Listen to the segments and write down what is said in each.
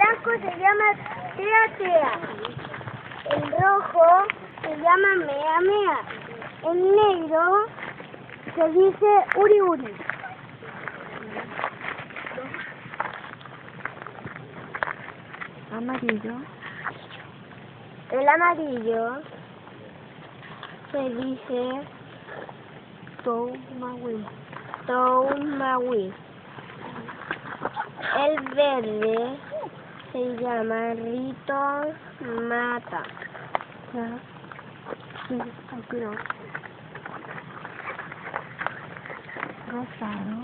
blanco se llama Tea Tea. El rojo se llama Mea Mea. El negro se dice Uri Uri. Amarillo. El amarillo se dice Toumawi. Toumawi. El verde se llama Rito Mata. Ya. Sí, cuidado. Rosado.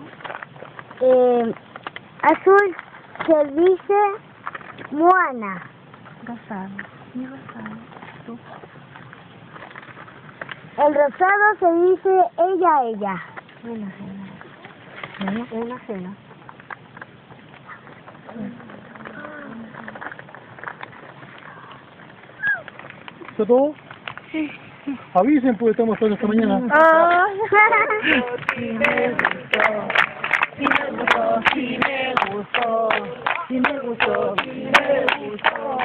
Azul se dice Moana. Rosado. Sí, rosado. Tú. El rosado se dice ella. Una cena. Una cena. ¿Está todo? Sí. Avisen, pues estamos todos esta mañana. Oh. Sí me gustó. Sí me gustó. Sí me gustó. Sí me gustó. Sí me gustó.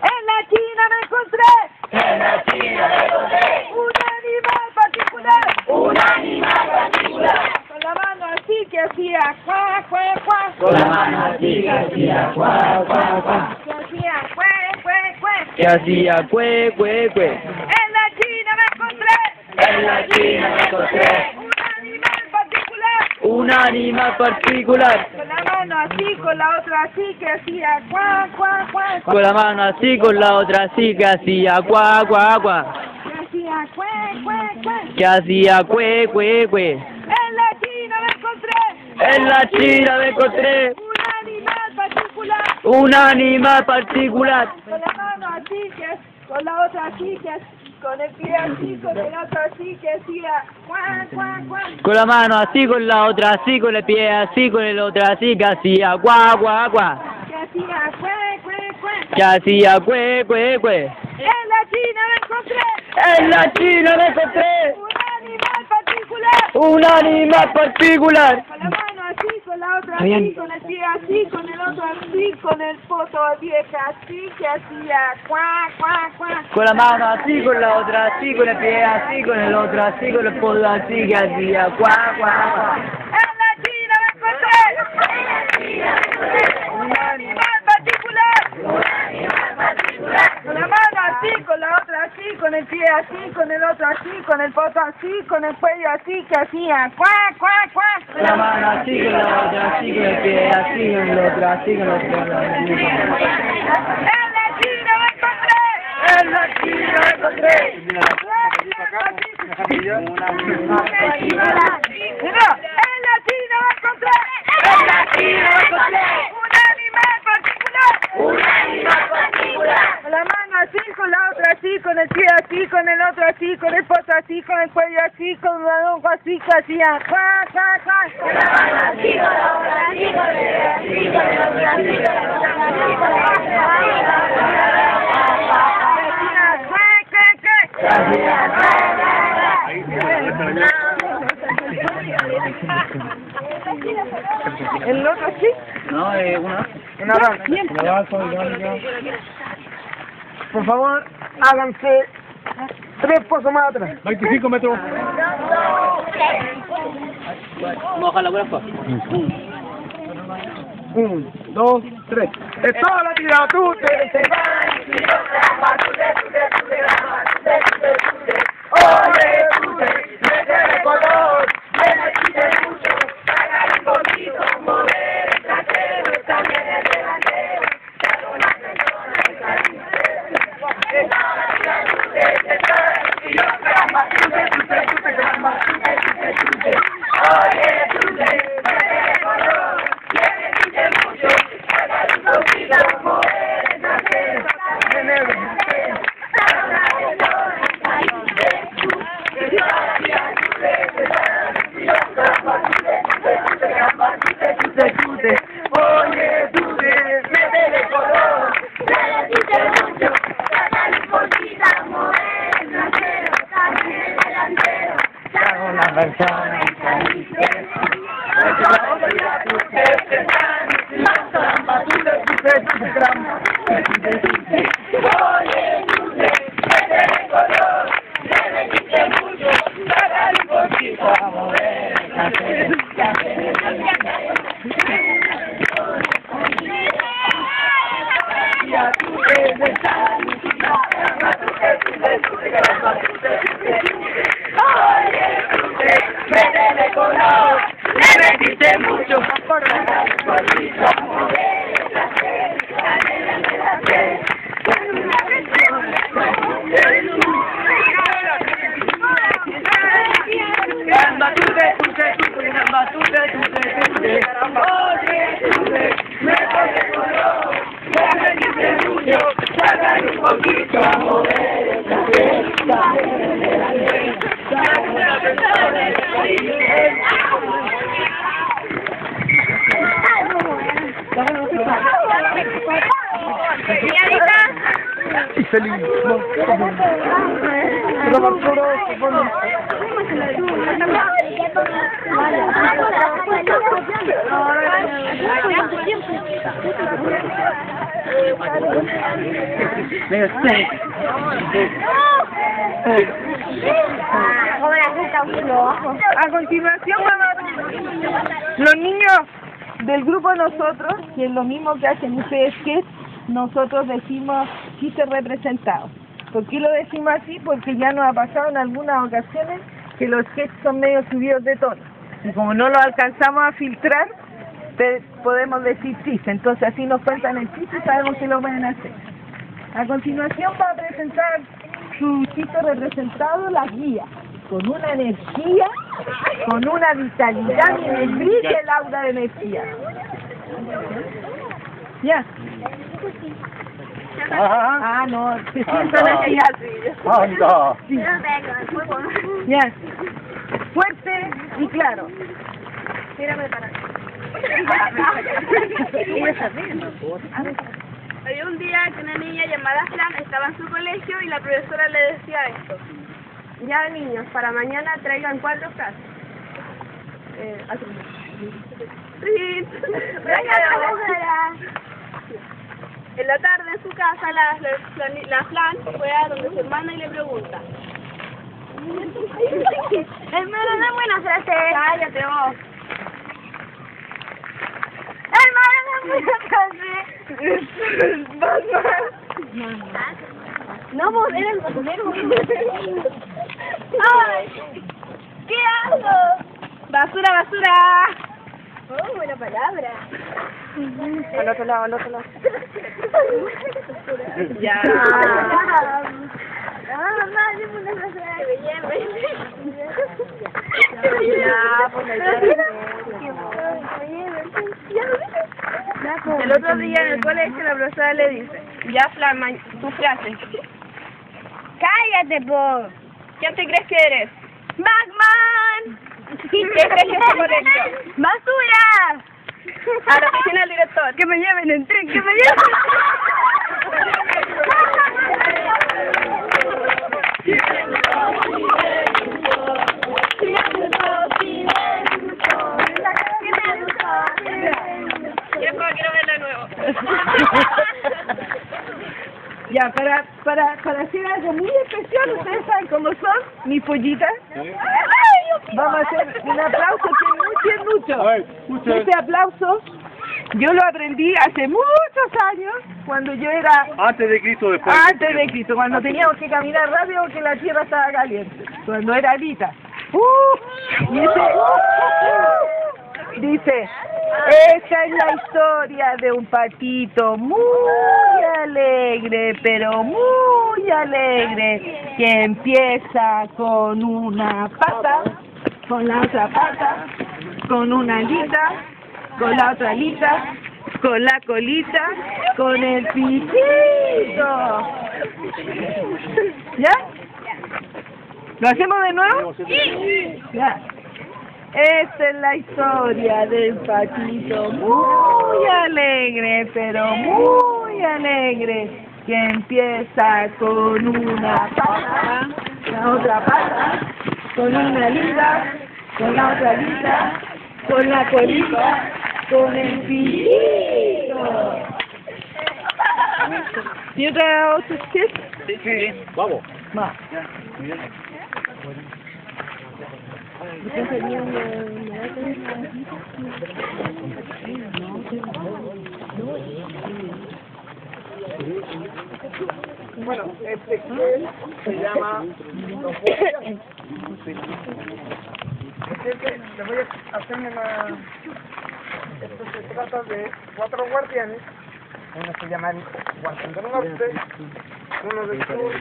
En la China me encontré. En la China me encontré Un animal particular. un animal particular. Con la mano así que hacía cuá, cuá, cuá. Con la mano así que hacía cuá, cuá, cuá. Que hacía cué, cué, cué. Que hacía cue, cue, cue. En la China me encontré. En la China me encontré Un animal particular. un animal particular. Con la mano así, con la otra así que hacía cuá, cuá, cuá. Con la mano así, con la otra así que hacía cuá, cuá, cuá. Que hacía cué, cué, cué. Que hacía cue, cue, cue. En la China me encontré. En la China me encontré Un animal particular. un animal particular. Con la mano así que con la otra así que con el pie así, con el otro así que hacía cuá, cuá, cuá. Con la mano así, con la otra así, con el pie así, con el otro así que hacía cuá, cuá, cuá. Que hacía cué, cué, cué. Que hacía cue, cue, cue. En la China me encontré En la China me encontré un animal particular. un animal particular. Con la mano así, con la otra Bien. así, con el pie así, con el otro así, con el poto vieja así que hacía cuá, cuá, cuá. Con la mano así, con la otra así, con el pie así, con el otro así, con el podo así que hacía cuá, cuá, cuá. En la China me encontré un animal particular. Con la mano así, con la otra así, con el pie así, con el otro así, con el poto así, con el cuello así que hacía cuá, cuá, cuá. Con la mano así, con la otra así, con el pie así, con el otro así, con el otro así. En la China me encontré. En la China me encontré Mira, en la China me encontré. En la China me encontré Un animal particular. un animal particular. Con la mano así, con la otra así, con el pie así, con el otro así, con el poto así, con el cuello así, con la lonja así que hacía cuá, cuá, cuá. Con la mano así, con la otra así, con el pie así, con el otro así, con el otro así, con el otro Hacía cué, cué, cué. ¿El otro así? No, una. Una danza. Por favor, háganse 3 pasos más atrás. 25 metros. Moja la brafa. 1, 2, 3. ¡Es toda la tira! ¡Tú te Oye, tú te color, mucho, sacar un poquito, mover el trasero, también el delantero, dar una persona y cariño. Oye, tú te color, mucho, sacar un poquito, mover el trasero, también el delantero, dar una persona y cariño. Oye, tú métele color, mucho, sacar un poquito, mover el trasero, también el delantero, dar una persona y cariño. Y feliz. A continuación, los niños del grupo Nosotros, que es lo mismo que hacen ustedes, que nosotros decimos chistes representados. ¿Por qué lo decimos así? Porque ya nos ha pasado en algunas ocasiones que los sketches son medio subidos de tono. Y como no los alcanzamos a filtrar, podemos decir chistes. Entonces así nos cuentan el chiste y sabemos que lo pueden hacer. A continuación va a presentar su chiste representado, la guía. Con una energía, con una vitalidad y el brillo el aura de energía. Ya. Ah, no, se sientan así. Anda. Sí. Ya. Fuerte y claro. Había un día que una niña llamada Fran estaba en su colegio y la profesora le decía esto. Ya niños, para mañana traigan 4 frases. Sí. En la tarde en su casa la Fran fue a donde su hermana y le pregunta. Hermano, no es buena frase. Cállate vos. Hermano, no es buena frase. No, vos eres el basurero. ¡Ay! ¿Qué hago? ¡Basura, basura! Oh, buena palabra. Al otro lado, al otro lado. Ya. Mamá, dime una frase que me lleve. Ya, pues el otro día en el colegio la profesora le dice, ya Flan, tu frase. Cállate, po. ¿Quién te crees que eres? ¡Batman! ¿Qué crees que es correcto? ¡Basura! A la oficina del director. Que me lleven en tren, que me lleven. Quiero verla de nuevo. Ya, para hacer algo muy especial, ustedes saben cómo son mis pollitas. Vamos a hacer un aplauso que es mucho. Este aplauso yo lo aprendí hace muchos años, cuando yo era... Antes de Cristo, después. Antes de Cristo, cuando teníamos que caminar rápido porque la tierra estaba caliente. Cuando era Alita. Dice, esa es la historia de un patito muy alegre, pero muy alegre, que empieza con una pata, con la otra pata, con una alita, con la otra alita, con la colita, con el pitito. ¿Ya? ¿Lo hacemos de nuevo? Sí. Ya. Esta es la historia del patito muy alegre, pero muy alegre, que empieza con una pata, la otra pata, con una alita, con la otra alita, con la colita, con el pitito. ¿Tiene otro sketch? Sí, vamos. Va. Bueno, este que se llama Los Guardianes. Le voy a hacer una... Esto se trata de 4 guardianes. Uno se llama el Guardián del Norte, uno del sur,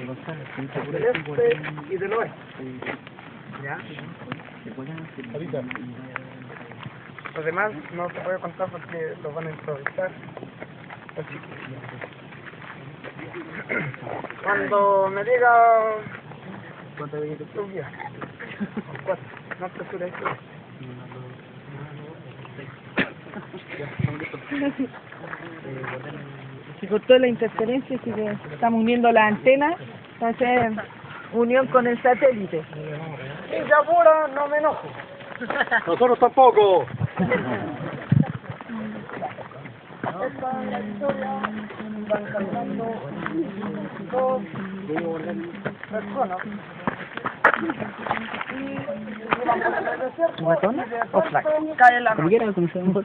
del este y del oeste. ¿Ya? Los demás no te voy a contar porque los van a improvisar. Así. Cuando me diga... ¿Cuánto viene tu vida? 4. No te apures. Se cortó la interferencia, así que estamos uniendo la antena para hacer unión con el satélite. Y ya ahora no me enojo. Nosotros tampoco. Van cantando 2 personas. ¿Guatona o flaca? Cae la Como quieran, como se llama.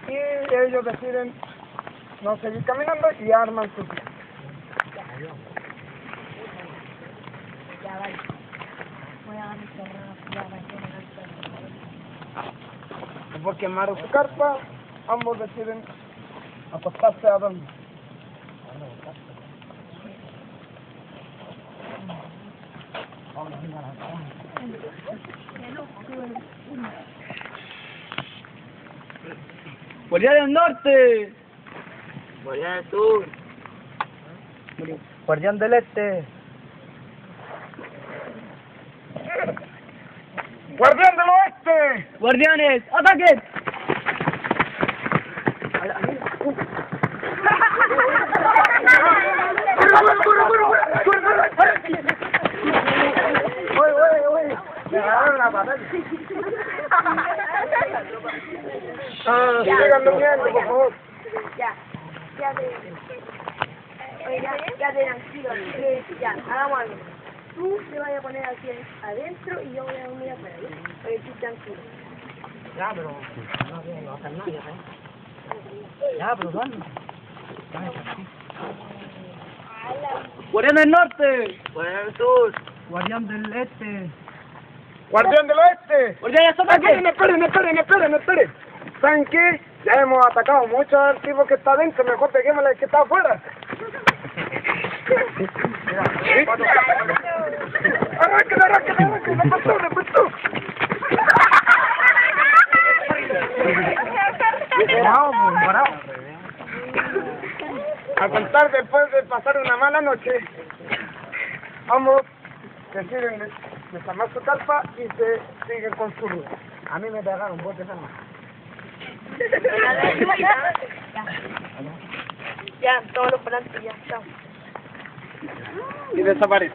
Y ellos deciden no seguir caminando y arman sus vidas. Después que quemaron su carpa, ambos deciden acostarse a dormir. Guardián del Norte. Guardián del Sur. Guardián del Este. Guardián del Oeste. Guardianes, ataquen. Oye. Me agarraron la patada. Sigan durmiendo, por favor. Ya tranquilo, así que ya, hagamos algo. Tú te vas a poner aquí adentro y yo voy a dormir afuera, ¿ya? Para que estés tranquilo. Ya, pero no va a hacer nada, Ya, pero duerme. Guardián del Norte. Guardián del Sur. Guardián del Este. Guardián del Oeste. Guardianes, ataquen. Esperen. ¿Saben qué? Ya hemos atacado mucho al tipo que está adentro, mejor peguémosle al que está afuera. Arranquen, no pasó. Bravo. A contar después de pasar una mala noche, ambos deciden desarmar su carpa y se siguen con su ruta. A mí me pegaron botes armados. Ya, todos los palantes, ya, chao. Y desaparece.